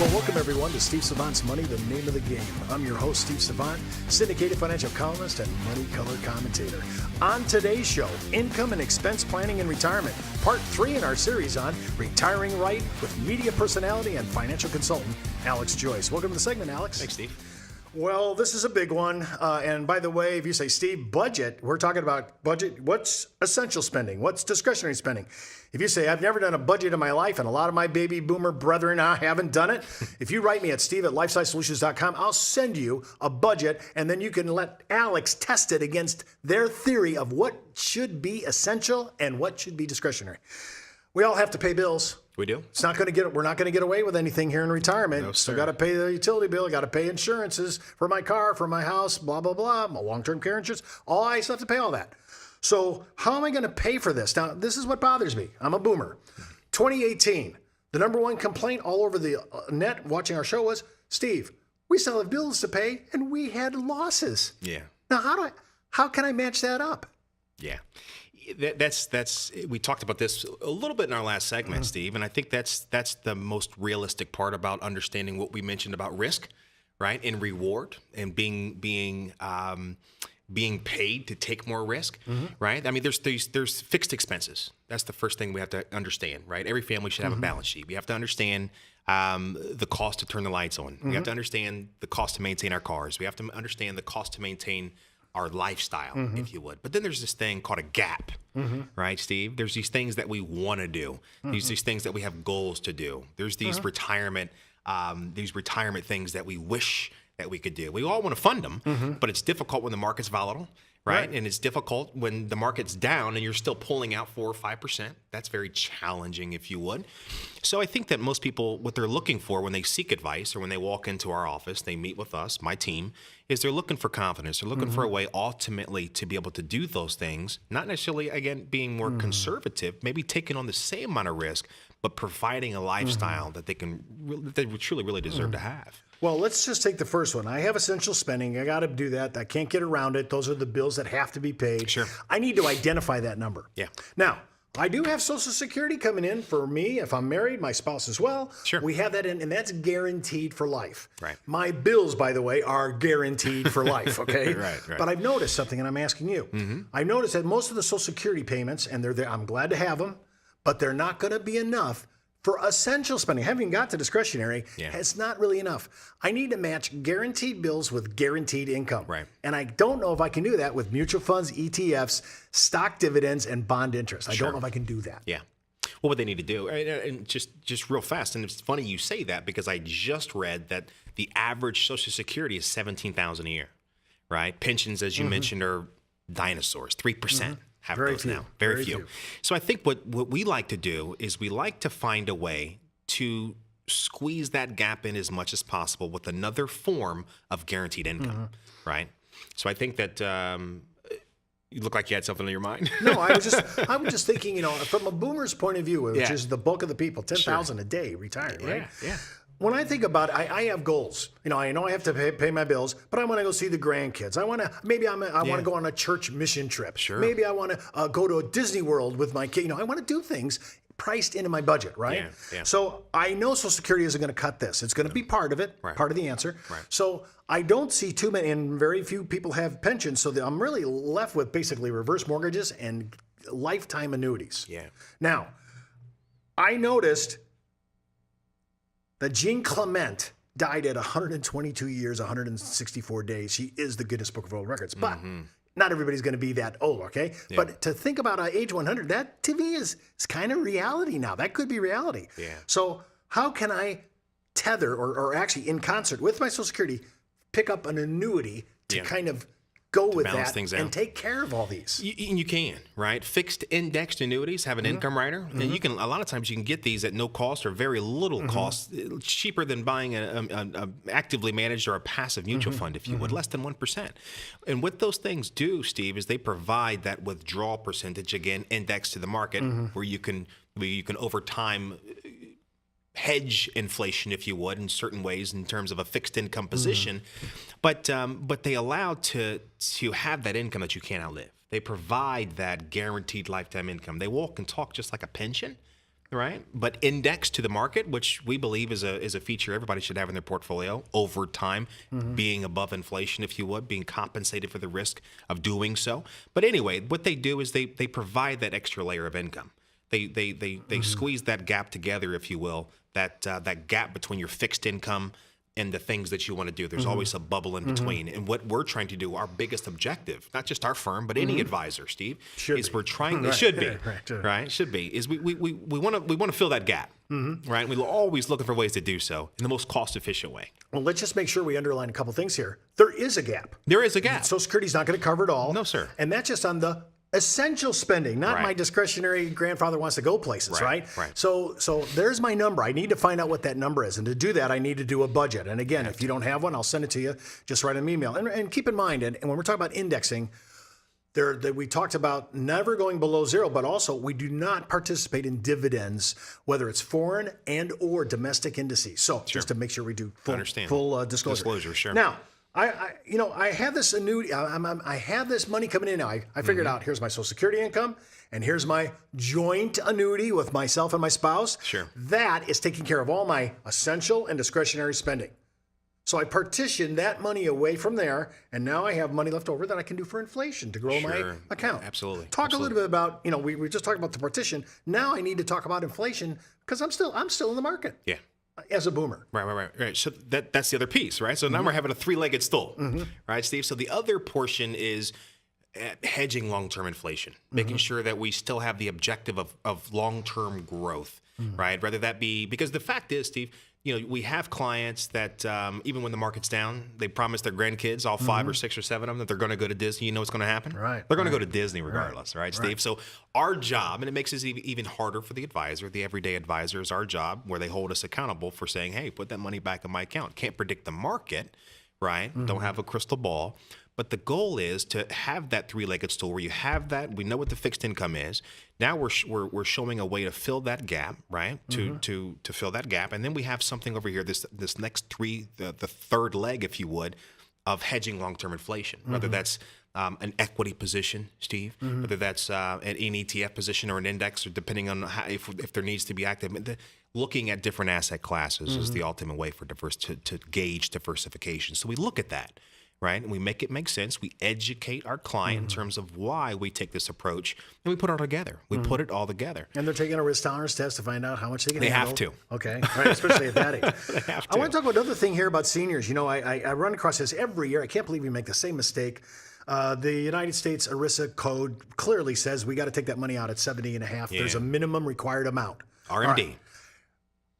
Well, welcome everyone to Steve Savant's Money, the name of the game. I'm your host, Steve Savant, syndicated financial columnist and money color commentator. On today's show, income and expense planning in retirement, part 3 in our series on retiring right with media personality and financial consultant Alex Joyce. Welcome to the segment, Alex. Thanks, Steve. Well, this is a big one. And by the way, if you say, Steve, budget, we're talking about budget. What's essential spending? What's discretionary spending? If you say, I've never done a budget in my life, and a lot of my baby boomer brethren haven't done it, if you write me at steve@lifesizesolutions.com, I'll send you a budget, and then you can let Alex test it against their theory of what should be essential and what should be discretionary. We all have to pay bills. We do. We're not going to get away with anything here in retirement. No, so sir. got to pay the utility bill, got to pay insurances for my car, for my house, blah, blah, blah, my long-term care insurance. I still have to pay all that. So how am I going to pay for this? Now, this is what bothers me. I'm a boomer. 2018, the number one complaint all over the net watching our show was, Steve, we still have bills to pay and we had losses. Yeah. Now, how can I match that up? Yeah. That's we talked about this a little bit in our last segment, Steve, and I think that's the most realistic part about understanding what we mentioned about risk, right, and reward, and being paid to take more risk, right? I mean, there's fixed expenses. That's the first thing we have to understand, right? Every family should have a balance sheet. We have to understand the cost to turn the lights on. We have to understand the cost to maintain our cars. We have to understand the cost to maintain our lifestyle, if you would. But then there's this thing called a gap, right, Steve? There's these things that we want to do. These things that we have goals to do. There's these retirement things that we wish that we could do. We all want to fund them, but it's difficult when the market's volatile, right? And it's difficult when the market's down and you're still pulling out 4 or 5%. That's very challenging, if you would. So I think that most people, what they're looking for when they seek advice or when they walk into our office, they meet with us, my team, is they're looking for confidence. They're looking for a way ultimately to be able to do those things, not necessarily, again, being more conservative, maybe taking on the same amount of risk, but providing a lifestyle that they truly, really deserve to have. Well, let's just take the first one. I have essential spending. I got to do that. I can't get around it. Those are the bills that have to be paid. Sure. I need to identify that number. Yeah. Now, I do have Social Security coming in for me if I'm married, my spouse as well. Sure. We have that in, and that's guaranteed for life. Right. My bills, by the way, are guaranteed for life, okay? Right. But I've noticed something, and I'm asking you. I've noticed that most of the Social Security payments, and they're there, I'm glad to have them, but they're not going to be enough for essential spending. Having got to discretionary, it's not really enough. I need to match guaranteed bills with guaranteed income. Right. And I don't know if I can do that with mutual funds, ETFs, stock dividends, and bond interest. I don't know if I can do that. Yeah. Well, what they need to do, and just real fast, and it's funny you say that because I just read that the average Social Security is $17,000 a year, right? Pensions, as you mentioned, are dinosaurs, 3%. Have Very those few. now. Very few. So I think what we like to do is we like to find a way to squeeze that gap in as much as possible with another form of guaranteed income, right? So I think that you look like you had something on your mind. No, I was just thinking, from a boomer's point of view, which is the bulk of the people, 10,000 a day retired, right? Yeah. When I think about it, I have goals. I know I have to pay my bills, but I want to go see the grandkids. I want to go on a church mission trip. Sure. Maybe I want to go to a Disney World with my kid. I want to do things priced into my budget, right? Yeah. So I know Social Security isn't going to cut this. It's going to be part of it, part of the answer. Right. So I don't see too many, and very few people have pensions. So I'm really left with basically reverse mortgages and lifetime annuities. Yeah. Now, I noticed that Jean Clement died at 122 years, 164 days. She is the Guinness Book of World Records. But not everybody's going to be that old, okay? Yeah. But to think about age 100, that to me is kind of reality now. That could be reality. Yeah. So how can I tether or actually in concert with my Social Security pick up an annuity to kind of go with that and take care of all these? You can, right? Fixed indexed annuities have an income rider, and you can. A lot of times you can get these at no cost or very little cost, cheaper than buying a actively managed or a passive mutual fund, if you would, less than 1%. And what those things do, Steve, is they provide that withdrawal percentage, again, indexed to the market, where you can over time hedge inflation, if you would, in certain ways in terms of a fixed income position, but they allow to have that income that you can't outlive. They provide that guaranteed lifetime income. They walk and talk just like a pension, right? But indexed to the market, which we believe is a feature everybody should have in their portfolio over time, being above inflation, if you would, being compensated for the risk of doing so. But anyway, what they do is they provide that extra layer of income. They squeeze that gap together, if you will, that gap between your fixed income and the things that you want to do. There's always a bubble in between. And what we're trying to do, our biggest objective, not just our firm, but any advisor, Steve, we're trying, it should be, right? Should be, is we want to fill that gap, right? We're always looking for ways to do so in the most cost efficient way. Well, let's just make sure we underline a couple things here. There is a gap. There is a gap. Social Security's not going to cover it all. No, sir. And that's just on the essential spending, not my discretionary grandfather wants to go places, right? So there's my number. I need to find out what that number is. And to do that, I need to do a budget. And again, if you don't have one, I'll send it to you. Just write an email. And keep in mind, and when we're talking about indexing, we talked about never going below zero, but also we do not participate in dividends, whether it's foreign and or domestic indices. So just to make sure we do full disclosure. Sure. Now, I have this annuity. I have this money coming in now. I figured out here's my Social Security income, and here's my joint annuity with myself and my spouse. Sure. That is taking care of all my essential and discretionary spending. So I partition that money away from there, and now I have money left over that I can do for inflation to grow my account. Absolutely. Talk a little bit about, we were just talking about the partition. Now I need to talk about inflation because I'm still in the market. Yeah. As a boomer. Right. So that's the other piece, right? So now we're having a three-legged stool, right, Steve? So the other portion is hedging long-term inflation, making sure that we still have the objective of long-term growth, right? Whether that be, because the fact is, Steve, we have clients that even when the market's down, they promise their grandkids, all 5 or 6 or 7 of them, that they're going to go to Disney. You know what's going to happen? Right. They're going to go to Disney regardless, right, Steve? So our job, and it makes it even harder for the advisor, the everyday advisor, is our job where they hold us accountable for saying, hey, put that money back in my account. Can't predict the market, right? Don't have a crystal ball. But the goal is to have that three-legged stool where you have that. We know what the fixed income is. Now we're showing a way to fill that gap, right? To fill that gap, and then we have something over here. This next the third leg, if you would, of hedging long-term inflation. Whether that's an equity position, Steve, whether that's an ETF position or an index, or depending on if there needs to be active. Looking at different asset classes is the ultimate way for to gauge diversification. So we look at that. Right? And we make it make sense. We educate our client in terms of why we take this approach, and we put it all together. We put it all together. And they're taking a risk tolerance test to find out how much they can handle. They have to. Okay. Right. Especially at that age. They have to. I want to talk about another thing here about seniors. I run across this every year. I can't believe we make the same mistake. The United States ERISA code clearly says we got to take that money out at 70 and a half. There's a minimum required amount. RMD. Right.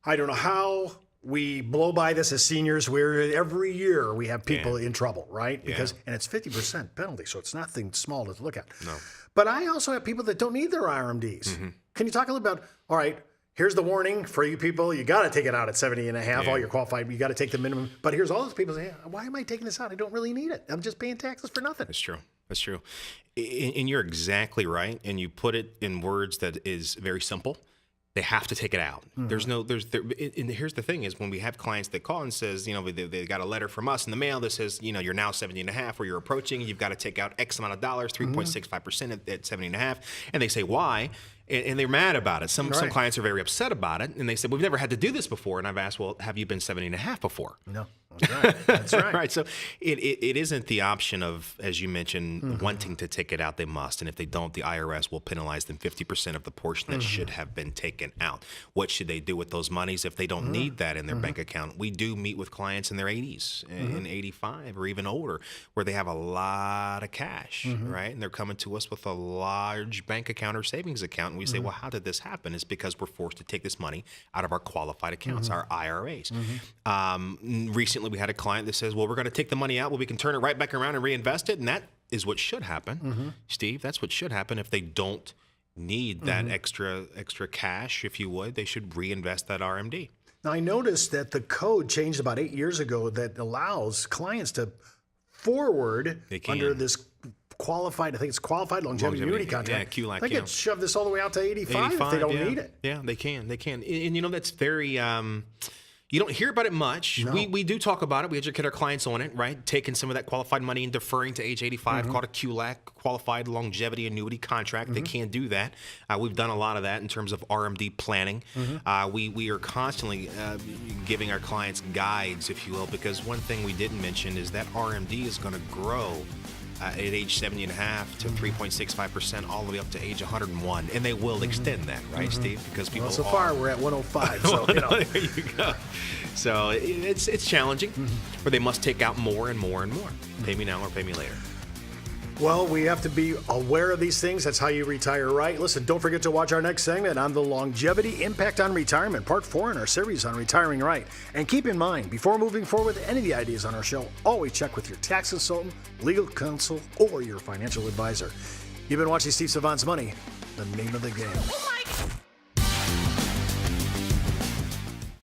I don't know how we blow by this as seniors, where every year we have people in trouble, right? Because and it's 50% penalty, so it's nothing small to look at. No. But I also have people that don't need their RMDs. Can you talk a little about, all right, here's the warning for you people. You got to take it out at 70 and a half. All you're qualified. You got to take the minimum. But here's all those people saying, why am I taking this out? I don't really need it. I'm just paying taxes for nothing. That's true. That's true. And you're exactly right. And you put it in words that is very simple. They have to take it out. And here's the thing is when we have clients that call and says, they got a letter from us in the mail that says, you're now 70 and a half, or you're approaching, you've got to take out X amount of dollars, 3.65% at 70 and a half. And they say, why? And they're mad about it. Some clients are very upset about it. And they said, we've never had to do this before. And I've asked, well, have you been 70 and a half before? No. That's right. That's right. Right. So it isn't the option of, as you mentioned, wanting to take it out. They must. And if they don't, the IRS will penalize them 50% of the portion that should have been taken out. What should they do with those monies if they don't need that in their bank account? We do meet with clients in their 80s and 85 or even older where they have a lot of cash, right? And they're coming to us with a large bank account or savings account. And we say, well, how did this happen? It's because we're forced to take this money out of our qualified accounts, our IRAs. Recently, we had a client that says, well, we're going to take the money out, we can turn it right back around and reinvest it. And that is what should happen, Steve. That's what should happen if they don't need that extra cash, if you would. They should reinvest that RMD. Now, I noticed that the code changed about 8 years ago that allows clients to forward under this qualified, I think it's qualified longevity annuity contract. Yeah, QLAC. They could shove this all the way out to 85 if they don't need it. Yeah, they can. And that's very... You don't hear about it much. No. We do talk about it. We educate our clients on it, right? Taking some of that qualified money and deferring to age 85, called a QLAC, Qualified Longevity Annuity Contract. They can't do that. We've done a lot of that in terms of RMD planning. We are constantly giving our clients guides, if you will, because one thing we didn't mention is that RMD is going to grow at age 70 and a half to 3.65% all the way up to age 101. And they will extend that, right, Steve? Because people so far we're at 105. So, there you go. So it's challenging, but they must take out more and more and more. Pay me now or pay me later. Well, we have to be aware of these things. That's how you retire right. Listen, don't forget to watch our next segment on the longevity impact on retirement, part 4 in our series on retiring right. And keep in mind, before moving forward with any of the ideas on our show, always check with your tax consultant, legal counsel, or your financial advisor. You've been watching Steve Savant's Money, the name of the game. Oh my